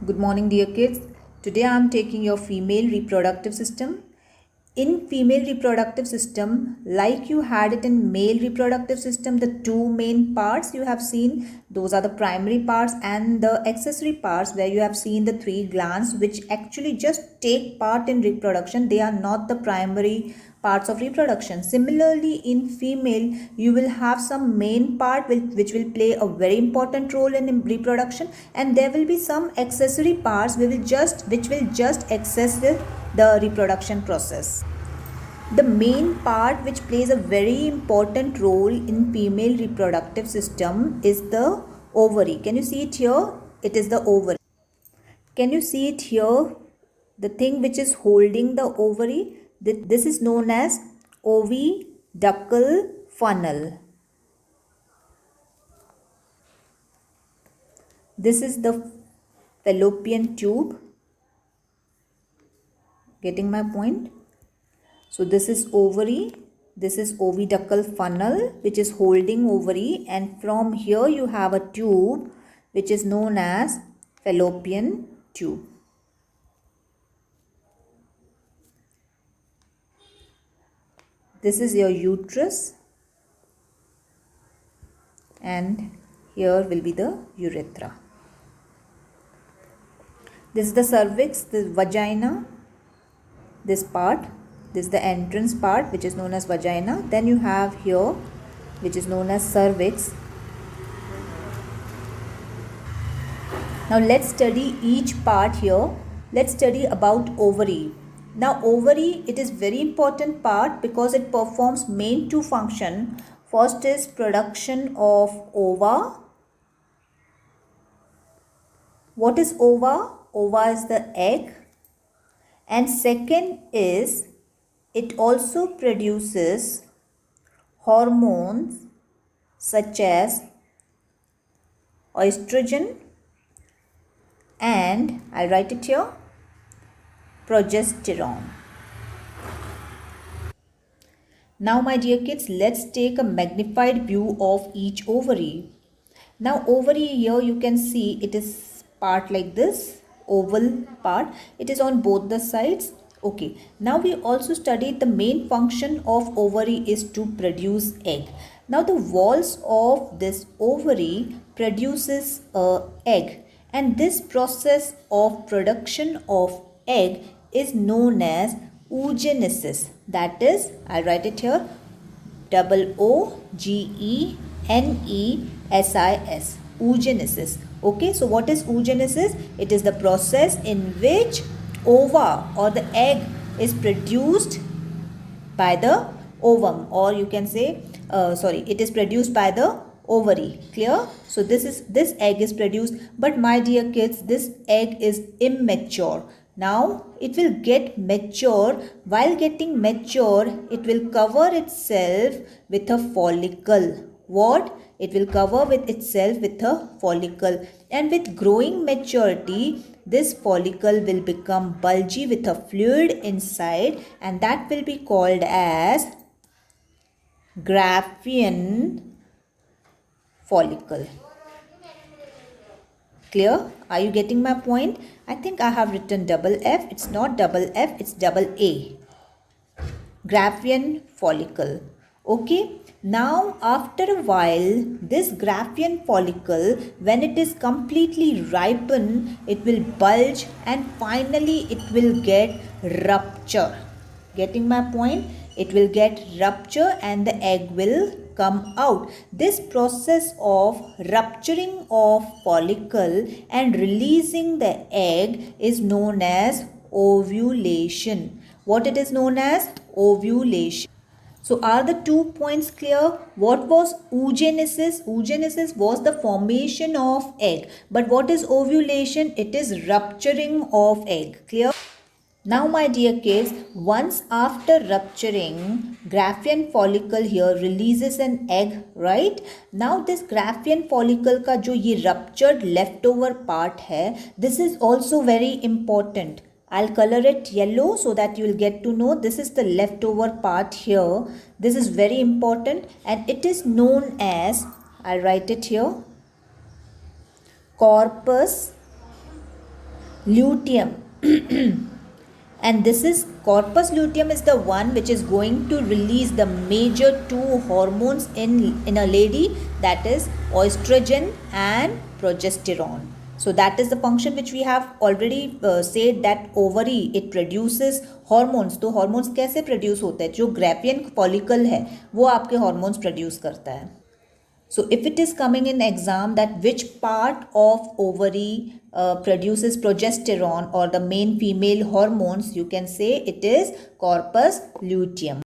Good morning, dear kids. Today I am taking your female reproductive system. In female reproductive system, like you had it in male reproductive system, the two main parts you have seen, those are the primary parts and the accessory parts, where you have seen the three glands which actually just take part in reproduction. They are not the primary parts of reproduction. Similarly, in female, you will have some main part which will play a very important role in reproduction, and there will be some accessory parts which will just access the reproduction process. The main part which plays a very important role in female reproductive system is the ovary. Can you see it here? It is the ovary. Can you see it here? The thing which is holding the ovary, this is known as oviducal funnel. This is the fallopian tube. Getting my point? So this is ovary, this is oviducal funnel which is holding ovary, and from here you have a tube which is known as fallopian tube. This is your uterus, and here will be the urethra. This is the cervix, the vagina, this part. This is the entrance part which is known as vagina. Then you have here which is known as cervix. Now let's study each part here. Let's study about ovary. Now ovary, it is very important part because it performs main two function. First is production of ova. What is ova? Ova is the egg. And second is it also produces hormones such as estrogen and, I'll write it here, progesterone. Now my dear kids, let's take a magnified view of each ovary. Now ovary, here you can see it is part like this, oval part. It is on both the sides. Okay, now we also studied the main function of ovary is to produce egg. Now the walls of this ovary produces a egg, and this process of production of egg is known as oogenesis. That is, I'll write it here, oogenesis, oogenesis. Okay, so what is oogenesis? It is the process in which ova or the egg is produced by the ovum, or you can say it is produced by the ovary. Clear? So this egg is produced, but my dear kids, this egg is immature. Now it will get mature. While getting mature, it will cover itself with a follicle. What? It will cover with itself with a follicle, and with growing maturity, this follicle will become bulgy with a fluid inside, and that will be called as Graafian follicle. Clear? Are you getting my point? I think I have written double F. It's not double F, it's double A. Graafian follicle. Okay. Now after a while, this Graafian follicle, when it is completely ripened, it will bulge and finally it will get rupture. Getting my point? It will get rupture and the egg will come out. This process of rupturing of follicle and releasing the egg is known as ovulation. What it is known as? Ovulation. So are the 2 points clear? What was oogenesis? Oogenesis was the formation of egg. But what is ovulation? It is rupturing of egg. Clear? Now my dear kids, once after rupturing, Graafian follicle here releases an egg, right? Now this Graafian follicle का जो ये ruptured leftover part है, this is also very important. I'll color it yellow so that you will get to know this is the leftover part here. This is very important and it is known as, I'll write it here, corpus luteum. And this is corpus luteum is the one which is going to release the major two hormones in a lady, that is estrogen and progesterone. So that is the function which we have already said, that ovary it produces hormones. तो hormones कैसे produce होते हैं? जो Graafian follicle है वो आपके hormones produce करता है. So if it is coming in exam that which part of ovary produces progesterone or the main female hormones, you can say it is corpus luteum.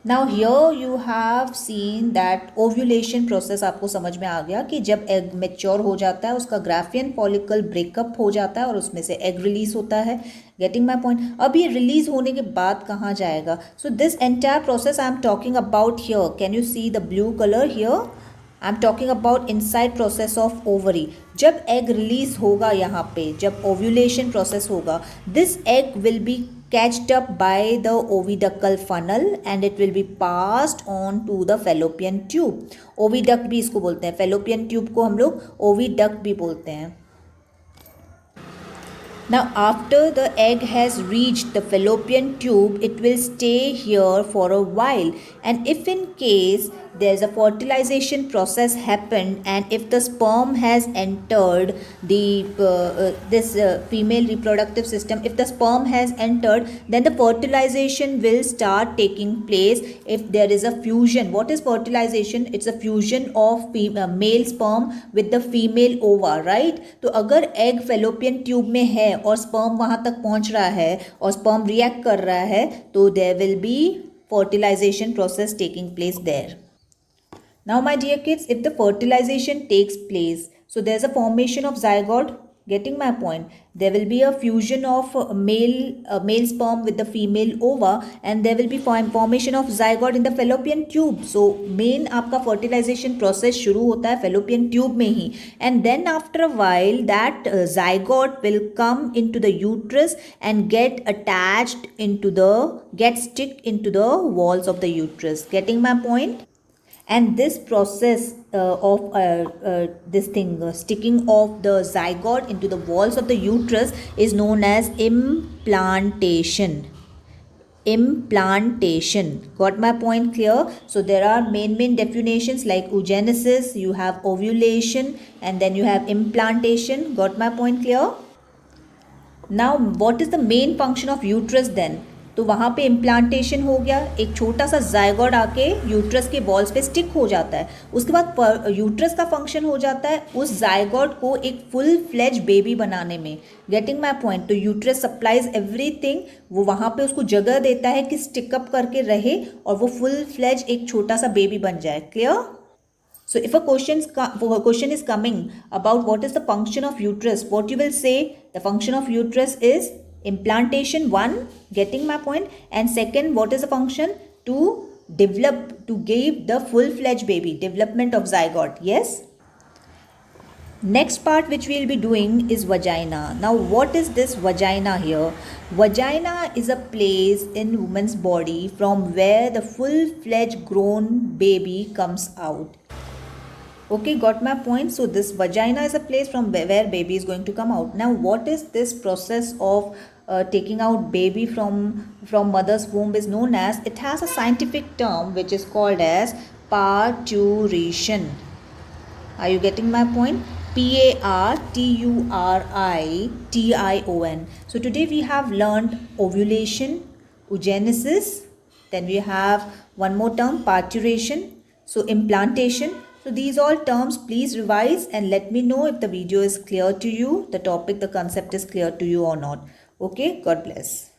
Now here you have seen that ovulation process आपको समझ में आ गया कि जब egg mature हो जाता है उसका ग्राफियन फॉलिकल ब्रेकअप हो जाता है और उसमें से एग रिलीज होता है. Getting my point. अब ये रिलीज होने के बाद कहाँ जाएगा? So this entire process I am talking about here. Can you see the blue colour here? I am talking about inside process of ovary. जब एग रिलीज होगा यहाँ पे, जब ओव्यूलेशन प्रोसेस होगा, this egg will be catched up by the oviductal funnel and it will be passed on to the fallopian tube. Oviduct भी इसको बोलते हैं, fallopian tube को हम लोग ओविडक्ट भी बोलते हैं. Now after the egg has reached the fallopian tube, it will stay here for a while, and if in case there's a fertilization process happened and if the sperm has entered the this female reproductive system, if the sperm has entered, then the fertilization will start taking place. If there is a fusion, what is fertilization? It's a fusion of male sperm with the female ova, right? तो अगर egg fallopian tube में है और sperm वहाँ तक पहुँच रहा है और sperm react कर रहा है, तो there will be fertilization process taking place there. Now my dear kids, if the fertilization takes place, so there's a formation of zygote. Getting my point? There will be a fusion of male sperm with the female ova and there will be formation of zygote in the fallopian tube. So main आपका fertilization process शुरू होता है fallopian tube में ही, and then after a while that zygote will come into the uterus and get stick into the walls of the uterus. Getting my point? And this process of sticking of the zygote into the walls of the uterus is known as implantation. Got my point clear? So there are main definitions like oogenesis, you have ovulation, and then you have implantation. Got my point clear? Now what is the main function of uterus then? तो वहाँ पे implantation हो गया, एक छोटा सा zygote आके uterus के वॉल्स पे स्टिक हो जाता है. उसके बाद यूट्रस का फंक्शन हो जाता है उस जायगोड को एक फुल फ्लेज बेबी बनाने में. Getting my point? तो यूट्रस सप्लाइज एवरीथिंग, वो वहाँ पे उसको जगह देता है कि स्टिकअप करके रहे और वो फुल फ्लेज एक छोटा सा बेबी बन जाए. Clear? So if a question is coming about what is the function of uterus, what you will say? The function of uterus is implantation, one. Getting my point? And second, what is the function? To develop, to give the full-fledged baby, development of zygote. Yes? Next part which we will be doing is vagina. Now what is this vagina here? Vagina is a place in woman's body from where the full-fledged grown baby comes out. Okay, got my point? So this vagina is a place from where baby is going to come out. Now what is this process of taking out baby from mother's womb is known as, it has a scientific term which is called as parturition. Are you getting my point? Parturition. So today we have learned ovulation, oogenesis, then we have one more term, parturition, so implantation. So these all terms please revise and let me know if the video is clear to you, the topic, the concept is clear to you or not. Okay, God bless.